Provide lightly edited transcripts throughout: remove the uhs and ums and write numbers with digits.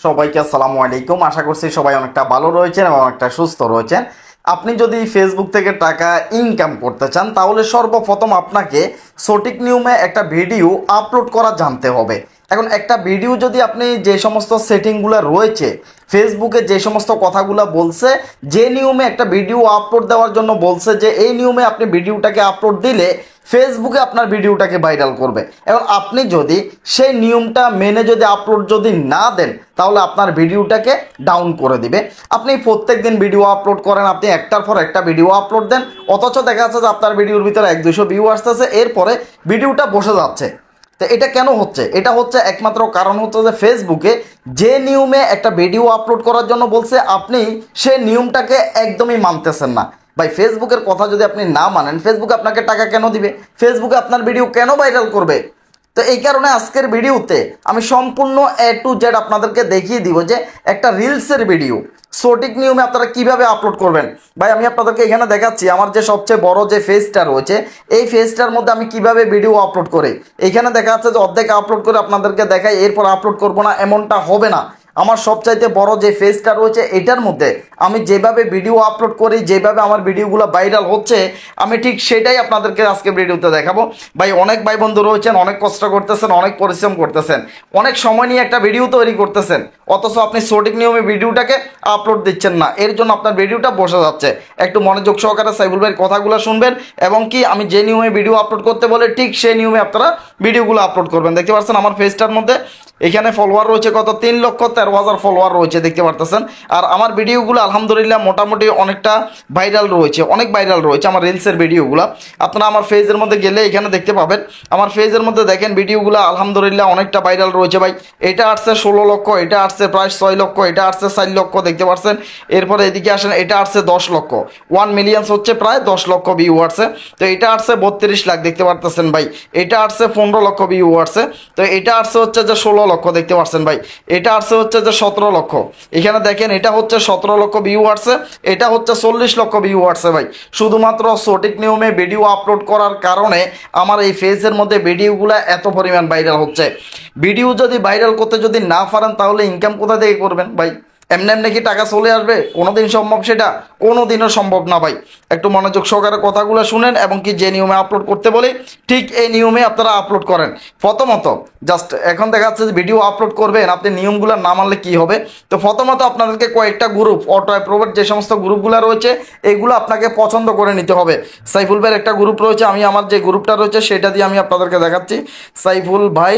সবাইকে আসসালামু আলাইকুম। আশা করছি সবাই অনেকটা ভালো রয়েছেন এবং অনেকটা সুস্থ রয়েছেন। আপনি যদি ফেসবুক থেকে টাকা ইনকাম করতে চান তাহলে সর্বপ্রথম আপনাকে সঠিক নিয়মে একটা ভিডিও আপলোড করা জানতে হবে। এখন একটা ভিডিও যদি আপনি যে সমস্ত সেটিংগুলো রয়েছে, ফেসবুকে যে সমস্ত কথাগুলো বলছে, যে নিয়মে একটা ভিডিও আপলোড দেওয়ার জন্য বলছে যে এই নিয়মে আপনি ভিডিওটাকে আপলোড দিলে ফেসবুকে আপনার ভিডিওটাকে ভাইরাল করবে, এবং আপনি যদি সেই নিয়মটা মেনে যদি আপলোড যদি না দেন তাহলে আপনার ভিডিওটাকে ডাউন করে দিবে। আপনি প্রত্যেক দিন ভিডিও আপলোড করেন, আপনি একটার পর একটা ভিডিও আপলোড দেন, অথচ দেখা যাচ্ছে যে আপনার ভিডিওর ভিতরে 1-200 ভিউ আসতেছে, এরপরে ভিডিওটা বসে যাচ্ছে। তো এটা কেন হচ্ছে? এটা হচ্ছে একমাত্র কারণ হচ্ছে যে ফেসবুকে যে নিয়মে একটা ভিডিও আপলোড করার জন্য বলছে আপনি সেই নিয়মটাকে একদমই মানতেছেন না। ভাই, ফেসবুকের কথা যদি আপনি না মানেন, ফেসবুক আপনাকে টাকা কেন দিবে? ফেসবুকে আপনার ভিডিও কেন ভাইরাল করবে? তো এই কারণে আজকের ভিডিওতে আমি সম্পূর্ণ A to Z আপনাদেরকে দেখিয়ে দিব যে একটা রিলসের ভিডিও সঠিক নিয়মে আপনারা কিভাবে আপলোড করবেন। ভাই, আমি আপনাদেরকে এখানে দেখাচ্ছি আমার যে সবচেয়ে বড় যে ফেজটা রয়েছে, এই ফেজটার মধ্যে আমি কিভাবে ভিডিও আপলোড করি। এখানে দেখা যাচ্ছে যে অর্ধেক আপলোড করে আপনাদেরকে দেখাই, এরপর আপলোড করব না, এমনটা হবে না। আমার সবচাইতে বড় যে ফেজটা রয়েছে এটার মধ্যে আমি যেভাবে ভিডিও আপলোড করি, যেভাবে আমার ভিডিওগুলো ভাইরাল হচ্ছে, আমি ঠিক সেটাই আপনাদেরকে আজকে ভিডিওতে দেখাবো। ভাই, অনেক ভাই বন্ধু রয়েছেন, অনেক কষ্ট করতেছেন, অনেক পরিশ্রম করতেছেন, অনেক সময় নিয়ে একটা ভিডিও তৈরি করতেছেন, অথচ আপনি সঠিক নিয়মে ভিডিওটাকে আপলোড দিচ্ছেন না। এর জন্য আপনার ভিডিওটা বসে যাচ্ছে। একটু মনোযোগ সহকারে সাইফুল ভাইয়ের কথাগুলো শুনবেন, এবং কি আমি যে নিয়মে ভিডিও আপলোড করতে বলে ঠিক সেই নিয়মে আপনারা ভিডিওগুলো আপলোড করবেন। দেখতে পাচ্ছেন আমার পেজটার মধ্যে এখানে ফলোয়ার রয়েছে কত, 3,13,000 ফলোয়ার রয়েছে, দেখতে পারতেছেন। আর আমার ভিডিওগুলো আলহামদুলিল্লাহ মোটামুটি অনেকটা ভাইরাল রয়েছে, অনেক ভাইরাল রয়েছে আমার রিলসের ভিডিওগুলো। আপনারা আমার পেজের মধ্যে গেলে এখানে দেখতে পাবেন, আমার পেজের মধ্যে দেখেন ভিডিওগুলো আলহামদুলিল্লাহ অনেকটা ভাইরাল রয়েছে। ভাই, এটা আসছে 16 লক্ষ, এটা আসছে প্রায় 6 লক্ষ, এটা আসছে 4 লক্ষ, দেখতে পাচ্ছেন। এরপরে এদিকে আসেন, এটা আসছে 10 লক্ষ, 1 মিলিয়নস হচ্ছে প্রায় 10 লক্ষ ভিউ আসছে। তো এটা আসছে 32 লাখ, দেখতে পারতেছেন ভাই। এটা আসছে 15 লক্ষ ভিউ আসছে। তো এটা আসছে হচ্ছে যে 16 লক্ষ, দেখতে পাচ্ছেন ভাই। এটা আসছে হচ্ছে যে 17 লক্ষ, এখানে দেখেন এটা হচ্ছে 17 লক্ষ ভিউ আসছে। এটা হচ্ছে 40 লক্ষ ভিউ আসছে। ভাই, শুধুমাত্র সঠিক নিয়মে ভিডিও আপলোড করার কারণে আমার এই ফেজের মধ্যে ভিডিওগুলো এত পরিমাণ ভাইরাল হচ্ছে। ভিডিও যদি ভাইরাল করতে যদি না পারেন তাহলে ইনকাম কোথা থেকে করবেন ভাই? এমনি এমনি কি টাকা চলে আসবে? কোনোদিন সম্ভব সেটা? কোনোদিনও সম্ভব না। ভাই, একটু মনোযোগ সহকারে কথাগুলো শুনেন, এবং কি যে নিয়মে আপলোড করতে বলি ঠিক এই নিয়মে আপনারা আপলোড করেন। প্রথমত জাস্ট এখন দেখা যাচ্ছে যে ভিডিও আপলোড করবেন, আপনি নিয়মগুলো না মানলে কি হবে? তো প্রথমত আপনাদেরকে কয়েকটা গ্রুপ, অটো অ্যাপ্রুভেড যে সমস্ত গ্রুপগুলো রয়েছে এগুলো আপনাকে পছন্দ করে নিতে হবে। সাইফুল ভাইয়ের একটা গ্রুপ রয়েছে, আমি আমার যে গ্রুপটা রয়েছে সেটা দিয়ে আমি আপনাদেরকে দেখাচ্ছি। সাইফুল ভাই,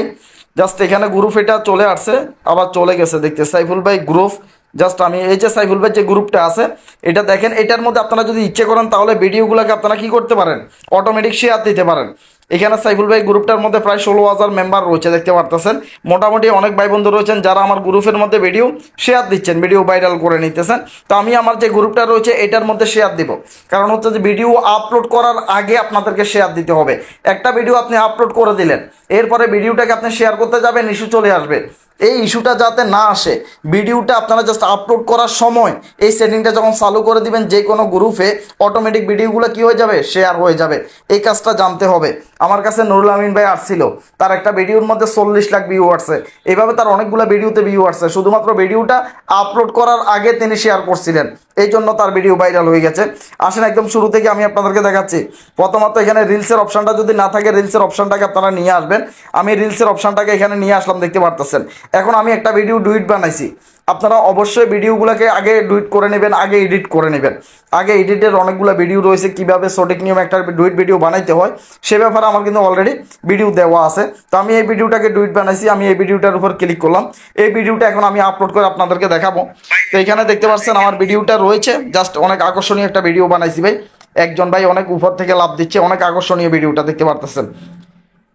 জাস্ট এখানে গ্রুপ এটা চলে আসছে, আবার চলে গেছে দেখতে, সাইফুল ভাই গ্রুপ। জাস্ট আমি এই যে সাইফুল ভাই যে গ্রুপটা আছে এটা দেখেন, এটার মধ্যে আপনারা যদি ইচ্ছে করেন তাহলে ভিডিওগুলোকে আপনারা কি করতে পারেন, অটোমেটিক শেয়ার দিতে পারেন। এখানে সাইফুল ভাই গ্রুপটার মধ্যে প্রায় 16,000 মেম্বার রয়েছে, দেখতে পারতেছেন। মোটামুটি অনেক ভাই বন্ধু রয়েছেন যারা আমার গ্রুপের মধ্যে ভিডিও শেয়ার দিচ্ছেন, ভিডিও ভাইরাল করে নিতেছেন। তো আমি আমার যে গ্রুপটা রয়েছে এটার মধ্যে শেয়ার দিব, কারণ হচ্ছে যে ভিডিও আপলোড করার আগে আপনাদেরকে শেয়ার দিতে হবে। একটা ভিডিও আপনি আপলোড করে দিলেন, এরপরে ভিডিওটাকে আপনি শেয়ার করতে যাবেন, ইস্যু চলে আসবে। এই ইস্যুটা যাতে না আসে, ভিডিওটা আপনারা জাস্ট আপলোড করার সময় এই সেটিংটা যখন চালু করে দিবেন, যে কোনো গ্রুপে অটোমেটিক ভিডিওগুলো কি হয়ে যাবে, শেয়ার হয়ে যাবে। এই কাজটা জানতে হবে। আমার কাছে নুরুল আমিন ভাই আসছিল, তার একটা ভিডিওর মধ্যে 40 লাখ ভিউ আসছে। এইভাবে তার অনেকগুলো ভিডিওতে ভিউ আসছে, শুধুমাত্র ভিডিওটা আপলোড করার আগে তিনি শেয়ার করছিলেন, এই জন্য তার ভিডিও ভাইরাল হয়ে গেছে। আসেন একদম শুরু থেকে আমি আপনাদেরকে দেখাচ্ছি। প্রথমত এখানে রিলসের অপশনটা যদি না থাকে, রিলসের অপশনটাকে আপনারা নিয়ে আসবেন। আমি রিলসের অপশনটাকে এখানে নিয়ে আসলাম, দেখতে পারতেছেন। এখন আমি একটা ভিডিও ডুইট বানাইছি, আপনারা অবশ্যই ভিডিওগুলোকে আগে ডুইট করে নেবেন, আগে এডিট করে নেবেন। আগে এডিটের অনেকগুলো ভিডিও রয়েছে, কিভাবে সঠিক নিয়মে একটা ডুইট ভিডিও বানাইতে হয় সে ব্যাপারে আমার কিন্তু অলরেডি ভিডিও দেওয়া আছে। তো আমি এই ভিডিওটাকে ডুইট বানাইছি, আমি এই ভিডিওটার উপর ক্লিক করলাম। এই ভিডিওটা এখন আমি আপলোড করে আপনাদেরকে দেখাবো। তো এখানে দেখতে পাচ্ছেন আমার ভিডিওটা রয়েছে, জাস্ট অনেক আকর্ষণীয় একটা ভিডিও বানাইছি ভাই। একজন ভাই অনেক উপর থেকে লাভ দিচ্ছে, অনেক আকর্ষণীয় ভিডিওটা দেখতে পারতেছেন,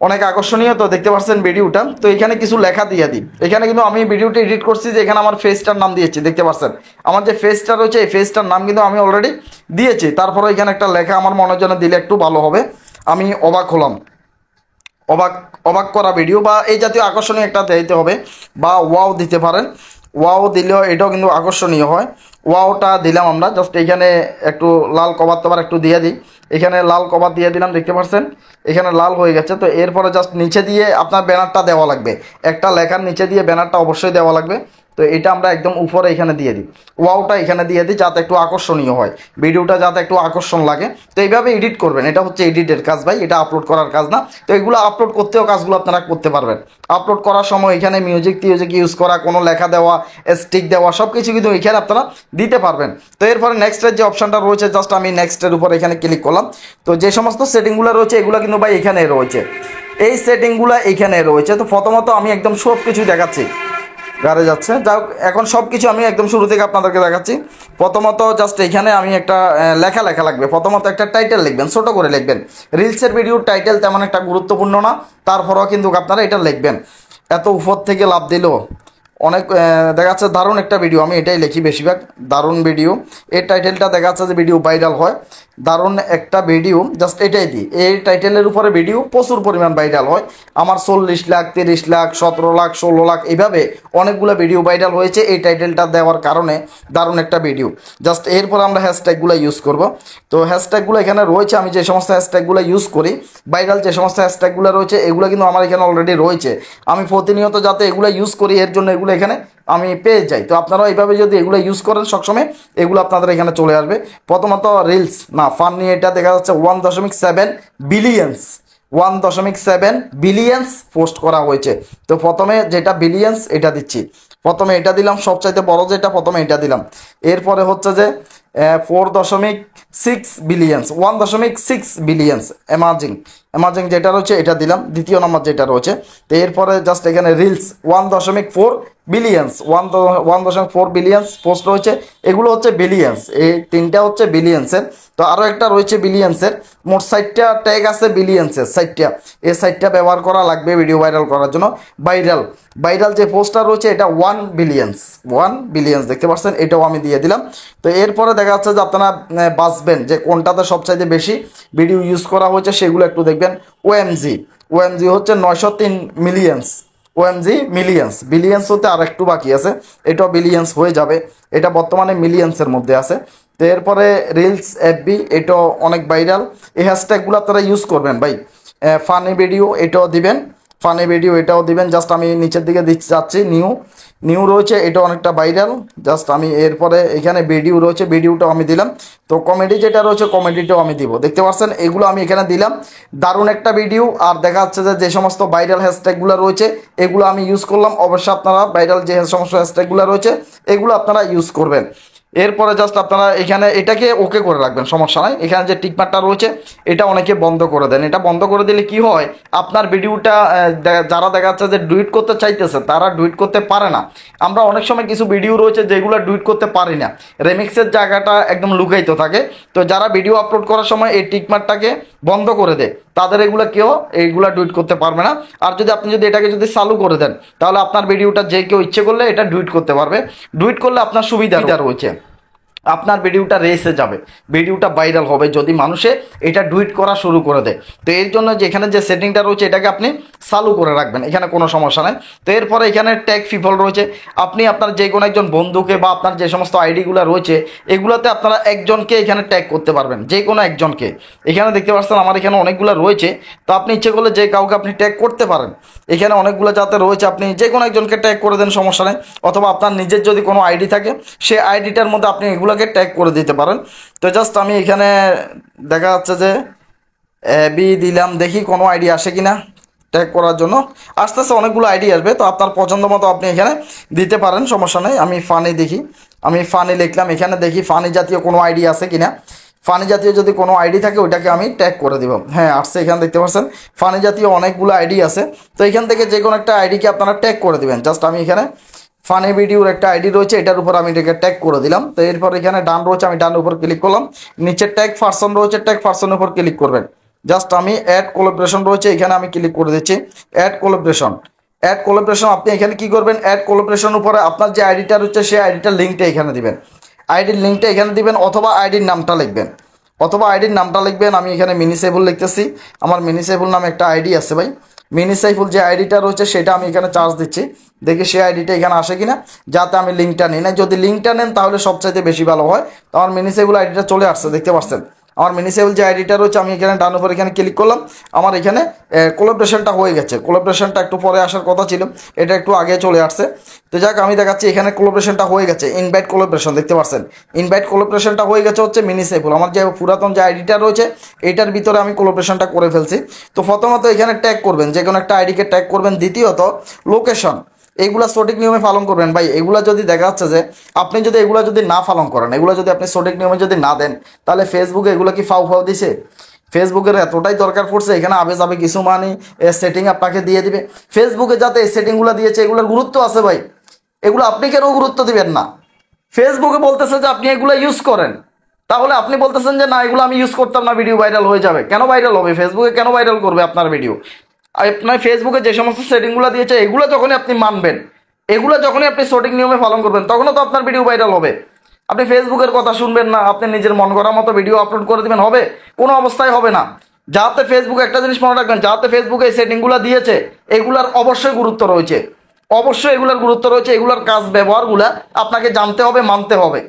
অনেক আকর্ষণীয়। তো দেখতে পাচ্ছেন ভিডিওটা। তো এখানে কিছু লেখা দিয়ে দিই, এখানে কিন্তু আমি ভিডিওটা এডিট করছি যে এখানে আমার ফেসটার নাম দিয়েছি, দেখতে পাচ্ছেন। আমার যে ফেসটা রয়েছে এই ফেসটার নাম কিন্তু আমি অলরেডি দিয়েছি। তারপরে এখানে একটা লেখা আমার মনের জন্য দিলে একটু ভালো হবে। আমি অবাক হলাম, অবাক অবাক করা ভিডিও বা এই জাতীয় আকর্ষণীয় একটা দিতে হবে, বা ওয়াও দিতে পারেন। ওয়াও দিলেও এটাও কিন্তু আকর্ষণীয় হয়। ওয়াওটা দিলাম আমরা, জাস্ট এখানে একটু লাল কভার তোবার একটু দিয়ে দিই। এখানে লাল কভার দিয়ে দিলাম, দেখতে পাচ্ছেন এখানে লাল হয়ে গেছে। তো এরপরে জাস্ট নিচে দিয়ে আপনার ব্যানারটা দেওয়া লাগবে, একটা লেখার নিচে দিয়ে ব্যানারটা অবশ্যই দেওয়া লাগবে। তো এটা আমরা একদম উপরে এখানে দিয়ে দিই, ওয়াওটা এখানে দিয়ে দিই যাতে একটু আকর্ষণীয় হয়, ভিডিওটা যাতে একটু আকর্ষণ লাগে। তো এইভাবে এডিট করবেন, এটা হচ্ছে এডিটের কাজ ভাই, এটা আপলোড করার কাজ না। তো এগুলো আপলোড করতেও কাজগুলো আপনারা করতে পারবেন। আপলোড করার সময় এখানে মিউজিক ইউজ করা, কোনো লেখা দেওয়া, স্টিক দেওয়া, সব কিছু কিন্তু এখানে আপনারা দিতে পারবেন। তো এরপরে নেক্সটের যে অপশানটা রয়েছে, জাস্ট আমি নেক্সটের উপর এখানে ক্লিক করলাম। তো যে সমস্ত সেটিংগুলো রয়েছে এগুলো কিন্তু ভাই এখানে রয়েছে, এই সেটিংগুলো এখানে রয়েছে। তো প্রথমত আমি একদম সব কিছুই দেখাচ্ছি, গাড়ি যাচ্ছে, যাই হোক এখন সব কিছু আমি একদম শুরু থেকে আপনাদেরকে দেখাচ্ছি। প্রথমত জাস্ট এখানে আমি একটা লেখা লাগবে। প্রথমত একটা টাইটেল লিখবেন, ছোটো করে লিখবেন। রিলসের ভিডিওর টাইটেল তেমন একটা গুরুত্বপূর্ণ না, তারপরেও কিন্তু আপনারা এটা লিখবেন। এত উপর থেকে লাভ দিল অনেক দেখা যাচ্ছে দারুণ একটা ভিডিও, আমি এটাই লিখি বেশিরভাগ, দারুণ ভিডিও। এর টাইটেলটা দেখা যাচ্ছে যে ভিডিও ভাইরাল হয়, দারুণ একটা ভিডিও, জাস্ট এটাই দিই। এই টাইটেলের উপরে ভিডিও প্রচুর পরিমাণ ভাইরাল হয়, আমার 40 লাখ, 30 লাখ, 17 লাখ, 16 লাখ, এইভাবে অনেকগুলো ভিডিও ভাইরাল হয়েছে এই টাইটেলটা দেওয়ার কারণে। দারুণ একটা ভিডিও। জাস্ট এরপর আমরা হ্যাশট্যাগুলো ইউজ করব। তো হ্যাশট্যাগুলো এখানে রয়েছে, আমি যে সমস্ত হ্যাশট্যাগুলো ইউজ করি, ভাইরাল যে সমস্ত হ্যাশট্যাগুলো রয়েছে এগুলো কিন্তু আমার এখানে অলরেডি রয়েছে। আমি প্রতিনিয়ত যাতে এগুলো ইউজ করি এর জন্য এগুলো এখানে আমি পেয়ে যাই। তো আপনারাও এইভাবে যদি এগুলো ইউজ করেন সবসময়, এগুলো আপনাদের এখানে চলে আসবে। প্রথমত রিলস না ফান নিয়ে এটা দেখা যাচ্ছে 1.7 বিলিয়ন্স, 1.7 বিলিয়ন্স পোস্ট করা হয়েছে। তো প্রথমে যেটা বিলিয়ন্স এটা দিচ্ছি, প্রথমে এটা দিলাম, সবচাইতে বড় যেটা প্রথমে এটা দিলাম। এরপরে হচ্ছে যে 4.6 বিলিয়ন্স, 1.6 বিলিয়ন্স এমার্জিং যেটা রয়েছে এটা দিলাম, দ্বিতীয় নম্বর যেটা রয়েছে। তো এরপরে জাস্ট এখানে রিলস 1.4 বিলিয়ন্স, 1.4 বিলিয়ন্স পোস্ট রয়েছে, এগুলো হচ্ছে বিলিয়ন্স, এই তিনটা হচ্ছে বিলিয়ন্সের। তো আরও একটা রয়েছে বিলিয়ন্সের, মোট 60টা ট্যাগ আছে বিলিয়ন্সের, 60টা। এই 60টা ব্যবহার করা লাগবে ভিডিও ভাইরাল করার জন্য। ভাইরাল যে পোস্টটা রয়েছে এটা 1 বিলিয়ন্স দেখতে পাচ্ছেন, এটাও আমি দিয়ে দিলাম। তো এরপরে দেখা যাচ্ছে যে আপনারা বাঁচবেন যে কোনটাতে সবচাইতে বেশি ভিডিও ইউজ করা হয়েছে সেগুলো একটু দেখবেন। ওএমজি হচ্ছে 903 মিলিয়ন্স, ওএমজি মিলিয়ন্স, বিলিয়ন্স হতে আর একটু বাকি আছে, এটাও বিলিয়ন্স হয়ে যাবে, এটা বর্তমানে মিলিয়ন্সের মধ্যে আছে। তো এরপরে রিলস এফবি, এটাও অনেক ভাইরাল, এই হ্যাশট্যাগুলো আপনারা ইউজ করবেন ভাই। ফানি ভিডিও এটাও দিবেন, ফানি ভিডিও এটাও দিবেন। জাস্ট আমি নিচের দিকে দিচ্ছি যাচ্ছি, নিউ রয়েছে, এটা অনেকটা ভাইরাল। জাস্ট আমি এরপরে এখানে ভিডিও রয়েছে, ভিডিওটাও আমি দিলাম। তো কমেডি যেটা রয়েছে কমেডিটাও আমি দিব, দেখতে পাচ্ছেন এগুলো আমি এখানে দিলাম। দারুণ একটা ভিডিও। আর দেখা যাচ্ছে যে সমস্ত ভাইরাল হ্যাশট্যাগুলো রয়েছে এগুলো আমি ইউজ করলাম। অবশ্যই আপনারা ভাইরাল যে সমস্ত হ্যাশট্যাগুলো রয়েছে এগুলো আপনারা ইউজ করবেন। এরপরে জাস্ট আপনারা এখানে এটাকে ওকে করে রাখবেন, সমস্যা নাই। এখানে যে টিকমার্কটা রয়েছে এটা অনেকে বন্ধ করে দেন, এটা বন্ধ করে দিলে কি হয়, আপনার ভিডিওটা যারা দেখা যাচ্ছে যে ডুইট করতে চাইতেছে তারা ডুইট করতে পারে না। আমরা অনেক সময় কিছু ভিডিও রয়েছে যেগুলো ডুইট করতে পারি না, রেমিক্সের জায়গাটা একদম লুকায়িত থাকে। তো যারা ভিডিও আপলোড করার সময় এই টিকমার্কটাকে বন্ধ করে দেয় তাদের এইগুলা ডুইট করতে পারবে না। আর আপনি এটাকে যদি চালু করে দেন তাহলে আপনার ভিডিওটা যে কেউ ইচ্ছে করলে এটা ডুইট করতে পারবে। ডুইট করলে আপনার সুবিধা রয়েছে, আপনার ভিডিওটা রেসে যাবে, ভিডিওটা ভাইরাল হবে যদি মানুষে এটা ডুইট করা শুরু করে দেয়। তো এর জন্য যে এখানে যে সেটিংটা রয়েছে এটাকে আপনি চালু করে রাখবেন, এখানে কোনো সমস্যা নেই। তো এরপরে এখানে ট্যাগ পিপল রয়েছে, আপনি আপনার যে কোনো একজন বন্ধুকে বা আপনার যে সমস্ত আইডিগুলো রয়েছে এগুলোতে আপনারা একজনকে এখানে ট্যাগ করতে পারবেন, যে কোনো একজনকে। এখানে দেখতে পাচ্ছেন আমার এখানে অনেকগুলো রয়েছে, তো আপনি ইচ্ছে করলে যে কাউকে আপনি ট্যাগ করতে পারেন। এখানে অনেকগুলো যাতে রয়েছে আপনি যে কোনো একজনকে ট্যাগ করে দেন, সমস্যা নেই। অথবা আপনার নিজের যদি কোনো আইডি থাকে সেই আইডিটার মধ্যে আপনি এগুলোকে ট্যাগ করে দিতে পারেন। তো জাস্ট আমি এখানে দেখা যাচ্ছে যে বি দিলাম, দেখি কোনো আইডি আসে কিনা ট্যাগ করার জন্য। আস্তে আস্তে অনেকগুলো আইডি আসবে, তো আপনার পছন্দ মতো আপনি এখানে দিতে পারেন, সমস্যা নেই। আমি ফানি দেখি, আমি ফানি লিখলাম, এখানে দেখি ফানি জাতীয় কোনো আইডি আছে কিনা। ফানি জাতীয় যদি কোনো আইডি থাকে ওইটাকে আমি ট্যাগ করে দিব। হ্যাঁ আসছে, এখানে দেখতে পাচ্ছেন ফানি জাতীয় অনেকগুলো আইডি আছে। তো এখান থেকে যে কোনো একটা আইডিকে আপনারা ট্যাগ করে দিবেন। জাস্ট আমি এখানে ফানি ভিডিওর একটা আইডি রয়েছে, এটার উপর আমি এটাকে ট্যাগ করে দিলাম। তো এরপর এখানে ডান রয়েছে, আমি ডানের উপর ক্লিক করলাম। নিচে ট্যাগ পারসন রয়েছে, ট্যাগ পারসনের উপর ক্লিক করবেন। জাস্ট আমি অ্যাড কোলাবরেশন রয়েছে, এখানে আমি ক্লিক করে দিচ্ছি। অ্যাড কোলাবরেশন আপনি এখানে কি করবেন, অ্যাড কোলাবরেশন উপরে আপনার যে আইডিটা রয়েছে সেই আইডিটার লিঙ্কটা এখানে দিবেন, আইডির লিঙ্কটা এখানে দিবেন, অথবা আইডির নামটা লিখবেন। আমি এখানে মিনি সাইফুল লিখতেছি, আমার মিনি সাইফুল নামে একটা আইডি আছে ভাই। মিনি সাইফুল যে আইডিটা রয়েছে সেটা আমি এখানে চার্জ দিচ্ছি, দেখি সেই আইডিটা এখানে আসে কিনা, যাতে আমি লিঙ্কটা নিই না। যদি লিঙ্কটা নেন তাহলে সবচাইতে বেশি ভালো হয়। তো আমার মিনি সাইফুল আইডিটা চলে আসছে, দেখতে পাচ্ছেন আমার মিনিসেবল যে আইডিটা রয়েছে আমি এখানে ডান উপর এখানে ক্লিক করলাম, আমার এখানে কোলাবরেশনটা হয়ে গেছে। কোলাবরেশনটা একটু পরে আসার কথা ছিল, এটা একটু আগে চলে আসছে। তো যাক আমি দেখাচ্ছি এখানে কোলাবরেশনটা হয়ে গেছে, ইনভাইট কোলাবরেশন দেখতে পাচ্ছেন, ইনভাইট কোলাবরেশনটা হয়ে গেছে হচ্ছে মিনিসেবল। আমার যে পুরাতন যে আইডিটা রয়েছে এইটার ভিতরে আমি কোলাবরেশনটা করে ফেলছি। তো প্রথমত এখানে ট্যাগ করবেন, যে কোনো একটা আইডিকে ট্যাগ করবেন। দ্বিতীয়ত লোকেশন, এইগুলা সঠিক নিয়মে পালন করবেন ভাই। এগুলা যদি দেখা যাচ্ছে যে আপনি যদি এগুলা যদি না পালন করেন, এগুলো যদি আপনি সঠিক নিয়মে যদি না দেন, তাহলে ফেসবুকে এগুলো কি ফাউ ফাউ দিছে? ফেসবুকের এতটাই দরকার পড়ছে, এখানে আবে যাবে কিছু মানি সেটিং আপনাকে দিয়ে দিবে। ফেসবুকে যাতে এই সেটিংগুলো দিয়েছে এগুলোর গুরুত্ব আছে ভাই, এগুলো আপনি কেন গুরুত্ব দিবেন না? ফেসবুকে বলতেছে যে আপনি এগুলো ইউজ করেন, তাহলে আপনি বলতেছেন যে না এগুলো আমি ইউজ করতাম না, ভিডিও ভাইরাল হয়ে যাবে। কেন ভাইরাল হবে? ফেসবুকে কেন ভাইরাল করবে আপনার ভিডিও? আপনার ফেসবুকে যে সমস্ত সেটিংগুলো দিয়েছে এগুলো যখনই আপনি মানবেন, এগুলো যখনই আপনি সঠিক নিয়মে পালন করবেন, তখনও তো আপনার ভিডিও ভাইরাল হবে। আপনি ফেসবুকের কথা শুনবেন না, আপনি নিজের মন করা মতো ভিডিও আপলোড করে দেবেন, হবে? কোনো অবস্থায় হবে না। যাতে ফেসবুকে একটা জিনিস মনে রাখবেন, যাতে ফেসবুকে এই সেটিংগুলো দিয়েছে এগুলার অবশ্যই গুরুত্ব রয়েছে, অবশ্যই এগুলোর গুরুত্ব রয়েছে। এগুলোর কাজ ব্যবহারগুলো আপনাকে জানতে হবে, মানতে হবে।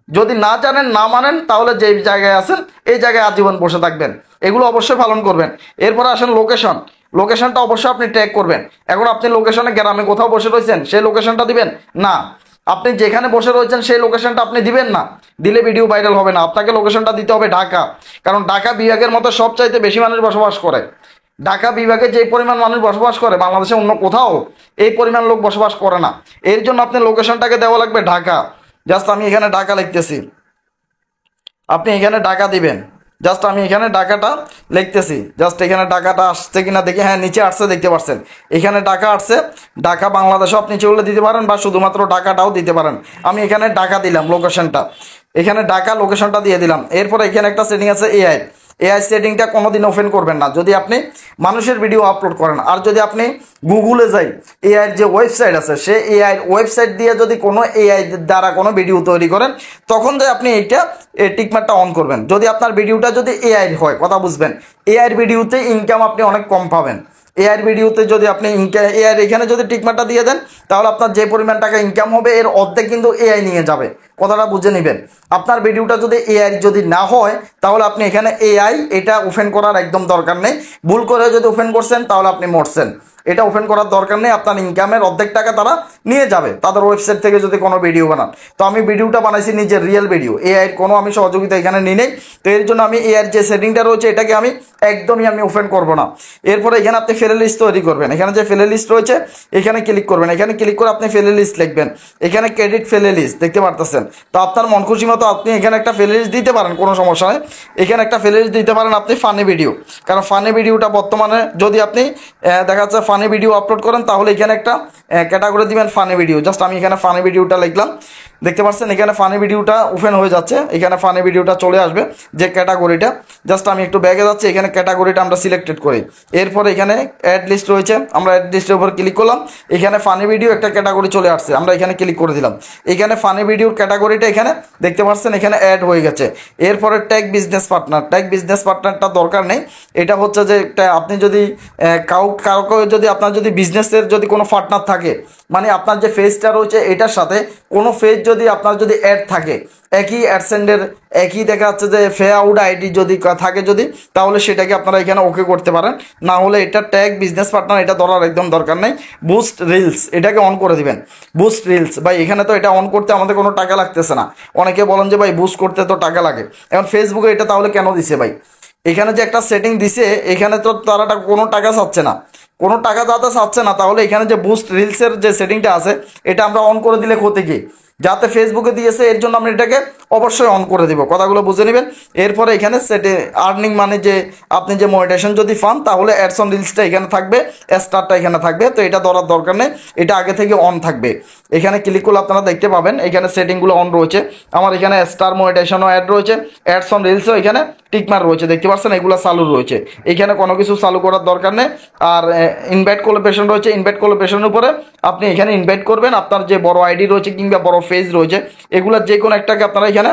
যদি না জানেন, না মানেন, তাহলে যে জায়গায় আছেন এই জায়গায় আজীবন বসে থাকবেন। এগুলো অবশ্যই পালন করবেন। এরপরে আসেন লোকেশন, লোকেশনটা অবশ্যই আপনি ট্র্যাক করবেন। এখন আপনি লোকেশনে গ্রামে কোথাও বসে রয়েছেন, সেই লোকেশনটা দিবেন না। আপনি যেখানে বসে রয়েছেন সেই লোকেশনটা আপনি দিবেন না, দিলে ভিডিও ভাইরাল হবে না। আপনাকে লোকেশনটা দিতে হবে ঢাকা, কারণ ঢাকা বিভাগের মতো সবচাইতে বেশি মানুষ বসবাস করে। ঢাকা বিভাগে যে পরিমাণ মানুষ বসবাস করে বাংলাদেশে অন্য কোথাও এই পরিমাণ লোক বসবাস করে না। এর জন্য আপনি লোকেশনটাকে দেওয়া লাগবে ঢাকা। জাস্ট আমি এখানে ঢাকা লিখতেছি, আপনি এখানে ঢাকা দিবেন। জাস্ট আমি এখানে ঢাকাটা লিখতেছি, জাস্ট এখানে ঢাকাটা আসছে কিনা দেখি। হ্যাঁ, নিচে আসছে, দেখতে পাচ্ছেন এখানে ঢাকা আসছে। ঢাকা বাংলাদেশও আপনি চলে দিতে পারেন বা শুধুমাত্র ঢাকাটাও দিতে পারেন। আমি এখানে ঢাকা দিলাম লোকেশনটা, এখানে ঢাকা লোকেশনটা দিয়ে দিলাম। এরপরে এখানে একটা সেটিং আছে এআই, এআই সেটিংটা কোনোদিন ওপেন করবেন না যদি আপনি মানুষের ভিডিও আপলোড করেন। আর যদি আপনি গুগলে যাই, এআইয়ের যে ওয়েবসাইট আছে সে এআইয়ের ওয়েবসাইট দিয়ে যদি কোনো এআই দ্বারা কোনো ভিডিও তৈরি করেন, তখন যে আপনি এইটা টিকমার্কটা অন করবেন। যদি আপনার ভিডিওটা যদি এআইয়ের হয়, কথা বুঝবেন, এআইয়ের ভিডিওতে ইনকাম আপনি অনেক কম পাবেন। এআইয়ের ভিডিওতে যদি আপনি এআইয়ের এখানে যদি টিকমার্কটা দিয়ে দেন, তাহলে আপনার যে পরিমাণ টাকা ইনকাম হবে এর অর্ধেক কিন্তু এআই নিয়ে যাবে। কথাটা বুঝে নেবেন। আপনার ভিডিওটা যদি এআই যদি না হয়, তাহলে আপনি এখানে এআই এটা ওপেন করার একদম দরকার নেই। ভুল করে যদি ওপেন করছেন তাহলে আপনি মরছেন। এটা ওপেন করার দরকার নেই, আপনার ইনকামের অর্ধেক টাকা তারা নিয়ে যাবে তাদের ওয়েবসাইট থেকে যদি কোনো ভিডিও বানান। তো আমি ভিডিওটা বানাইছি নিজের রিয়েল ভিডিও, এআইয়ের কোনো আমি সহযোগিতা এখানে নিই নেই। তো এর জন্য আমি এআইয়ের যে সেটিংটা রয়েছে এটাকে আমি একদমই আমি ওপেন করব না। এরপরে এখানে আপনি ফেলে লিস্ট তৈরি করবেন। এখানে যে ফেলে লিস্ট রয়েছে এখানে ক্লিক করবেন, এখানে ক্লিক করে আপনি ফেলে লিস্ট লিখবেন। এখানে ক্রেডিট ফেলে লিস্ট দেখতে পারতেছেন। তো আপনার মন খুশি মতো আপনি এখানে একটা ফেলে লিস্ট দিতে পারেন, কোনো সমস্যা নেই। এখানে একটা ফেলে লিস্ট দিতে পারেন আপনি ফানি ভিডিও, কারণ ফানি ভিডিওটা বর্তমানে যদি আপনি দেখা যাচ্ছে ফানি ভিডিও আপলোড করেন, তাহলে এখানে একটা ক্যাটাগরি দিবেন ফানি ভিডিও। জাস্ট আমি এখানে ফানি ভিডিওটা লিখলাম, দেখতে পাচ্ছেন এখানে ফানি ভিডিওটা ওপেন হয়ে যাচ্ছে। এখানে ফানি ভিডিওটা চলে আসবে যে ক্যাটাগরিটা। জাস্ট আমি একটু ব্যাগে যাচ্ছি, এখানে ক্যাটাগরিটা আমরা সিলেক্টেড করি। এরপরে এখানে অ্যাড লিস্ট রয়েছে, আমরা অ্যাড লিস্টের উপর ক্লিক করলাম। এখানে ফানি ভিডিও একটা ক্যাটাগরি চলে আসছে, আমরা এখানে ক্লিক করে দিলাম। এখানে ফানি ভিডিওর ক্যাটাগরিটা এখানে দেখতে পাচ্ছেন এখানে অ্যাড হয়ে গেছে। এরপরে tag business partner, tag business পার্টনারটা দরকার নেই। এটা হচ্ছে যে আপনি যদি কাউকে যদি আপনার যদি বিজনেসের যদি কোনো পার্টনার থাকে, মানে আপনার যে ফেজটা রয়েছে এটার সাথে কোনো ফেজ যদি আপনার যদি অ্যাড থাকে, একই অ্যাডসেন্ডের একই দেখা যাচ্ছে যে ফে আউট আইডি যদি থাকে যদি, তাহলে সেটাকে আপনারা এখানে ওকে করতে পারেন। না হলে এটা ট্যাগ বিজনেস পার্টনার এটা ধরার একদম দরকার নেই। বুস্ট রিলস এটাকে অন করে দিবেন। বুস্ট রিলস ভাই এখানে তো এটা অন করতে আমাদের কোনো টাকা লাগতেছে না। অনেকে বলেন যে ভাই বুস্ট করতে তো টাকা লাগে। এখন ফেসবুকে এটা তাহলে কেন দিছে ভাই? এখানে যে একটা সেটিং দিছে এখানে তো তারা কোনো টাকা চাচ্ছে না, কোনো টাকা যাতে চাচ্ছে না, তাহলে এখানে যে বুস্ট রিলসের যে সেটিংটা আছে এটা আমরা অন করে দিলে ক্ষতি কি? যাতে ফেসবুকে দিয়েছে এর জন্য আমরা এটাকে অবশ্যই অন করে দিব। কথাগুলো বুঝে নেবেন। এরপরে এখানে সেটে আর্নিং মানে যে আপনি যে মনিটাইজেশন যদি পান, তাহলে অ্যাডস অন রিলসটা এখানে থাকবে, স্টারটা এখানে থাকবে। তো এটা ধরার দরকার নেই, এটা আগে থেকে অন থাকবে। এখানে ক্লিক করলে আপনারা দেখতে পাবেন এখানে সেটিংগুলো অন রয়েছে। আমার এখানে স্টার মনিটাইজেশনও অ্যাড রয়েছে, অ্যাডস অন রিলসও এখানে টিকমার রয়েছে, দেখতে পাচ্ছেন এগুলো চালু রয়েছে। এখানে কোনো কিছু চালু করার দরকার নেই। আর ইনভাইট কোলাবরেশন রয়েছে, ইনভাইট কোলাবরেশনের উপরে আপনি এখানে ইনভাইট করবেন আপনার যে বড় আইডি রয়েছে কিংবা বড় পেজ রয়েছে, এগুলোর যে কোনো একটাকে আপনারা এখানে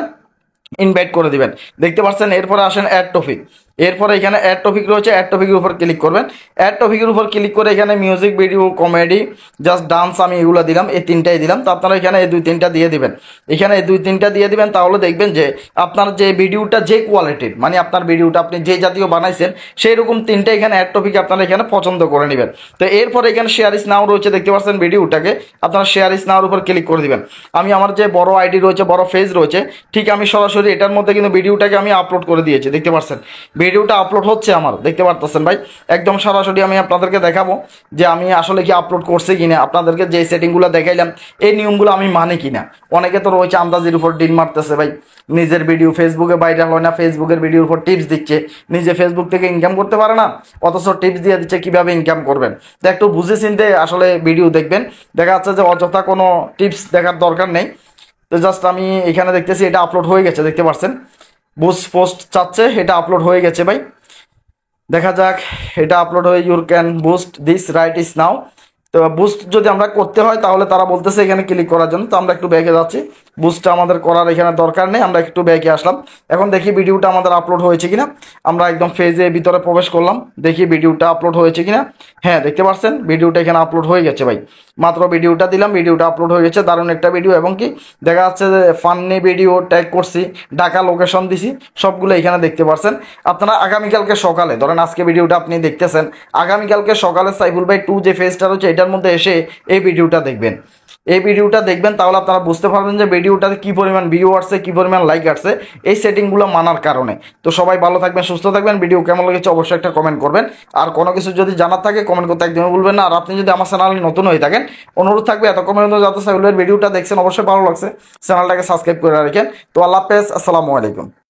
ইনভাইট করে দিবেন, দেখতে পাচ্ছেন। এরপরে আসেন অ্যাড টপিক। এরপরে এখানে অ্যাড টপিক রয়েছে, অ্যাড টপিকের উপর ক্লিক করবেন। অ্যাড টপিকের উপর ক্লিক করে এখানে music, video, comedy, just dance আমি এগুলো দিলাম, এই তিনটাই দিলাম। তো আপনারা এখানে এই দুই তিনটা দিয়ে দিবেন, এখানে এই দুই তিনটা দিয়ে দিবেন। তাহলে দেখবেন যে আপনার যে ভিডিওটা যে কোয়ালিটির, মানে আপনার ভিডিওটা আপনি যে জাতীয় বানাইছেন সেই রকম তিনটা এখানে অ্যাড টপিক আপনারা এখানে পছন্দ করে নেবেন। তো এরপরে এখানে শেয়ার ইস নাও রয়েছে, দেখতে পাচ্ছেন ভিডিওটাকে, আপনারা শেয়ার ইস নাওর উপর ক্লিক করে দিবেন। আমি আমার যে বড় আইডি রয়েছে, বড় পেজ রয়েছে, ঠিক আমি সরাসরি এটার মধ্যে কিন্তু ভিডিওটাকে আমি আপলোড করে দিয়েছি, দেখতে পাচ্ছেন ভিডিওটা আপলোড হচ্ছে আমার, দেখতে পারতেছেন ভাই। একদম সরাসরি আমি আপনাদেরকে দেখাবো যে আমি আসলে কি আপলোড করছি কিনা, আপনাদেরকে যে সেটিংগুলো দেখাইলাম এই নিয়মগুলো আমি মানে কিনা। অনেকে তো রয়েছে আন্দাজের উপর ডিল মারতেছে ভাই, নিজের ভিডিও ফেসবুকে ভাইরাল হয় না, ফেসবুকের ভিডিওর উপর টিপস দিচ্ছে, নিজে ফেসবুক থেকে ইনকাম করতে পারে না, অথচ টিপস দিয়ে দিচ্ছে কিভাবে ইনকাম করবেন। তো একটু বুঝে চিনতে আসলে ভিডিও দেখবেন, দেখা যাচ্ছে যে অযথা কোনো টিপস দেখার দরকার নেই। তো জাস্ট আমি এখানে দেখতেছি এটা আপলোড হয়ে গেছে, দেখতে পাচ্ছেন বুস্ট পোস্ট চাচ্ছে, এটা আপলোড হয়ে গেছে ভাই। দেখা যাক এটা আপলোড হয়ে your can boost this right is now. তো বুস্ট যদি আমরা করতে হয় তাহলে তারা বলতেছে এখানে ক্লিক করার জন্য। তো আমরা একটু ব্যাকে যাচ্ছি, বুস্টটা আমাদের করার এখানে দরকার নেই, আমরা একটু ব্যাকে আসলাম। এখন দেখি ভিডিওটা আমাদের আপলোড হয়েছে কিনা। আমরা একদম ফেজে ভিতরে প্রবেশ করলাম, দেখি ভিডিওটা আপলোড হয়েছে কিনা। হ্যাঁ, দেখতে পাচ্ছেন ভিডিওটা এখানে আপলোড হয়ে গেছে ভাই। মাত্র ভিডিওটা দিলাম, ভিডিওটা আপলোড হয়ে গেছে, দারুণ একটা ভিডিও। এবং কি দেখা যাচ্ছে যে ফান্নি ভিডিও ট্যাগ করছি, ঢাকা লোকেশন দিছি, সবগুলো এখানে দেখতে পাচ্ছেন। আপনারা আগামীকালকে সকালে, ধরেন আজকে ভিডিওটা আপনি দেখতেছেন, আগামীকালকে সকালে সাইফুল ভাই 2 যে ফেজটা রয়েছে এটার মধ্যে এসে এই ভিডিওটা দেখবেন, এই ভিডিওটা দেখবেন। তাহলে আপনারা বুঝতে পারবেন যে ভিডিওটাতে কী পরিমাণ ভিউ আসছে, কী পরিমাণ লাইক আসছে এই সেটিংগুলো মানার কারণে। তো সবাই ভালো থাকবেন, সুস্থ থাকবেন। ভিডিও কেমন লেগেছে অবশ্যই একটা কমেন্ট করবেন। আর কোনো কিছু যদি জানার থাকে কমেন্ট করতে একদমই ভুলবেন না। আর আপনি যদি আমার চ্যানেলে নতুন হয়ে থাকেন, অনুরোধ থাকবে এত কমেন্ট যাতে সাইফুলের ভিডিওটা দেখছেন অবশ্যই ভালো লাগছে, চ্যানেলটাকে সাবস্ক্রাইব করে রাখেন। তো আল্লাহ হাফেজ, আসসালামু আলাইকুম।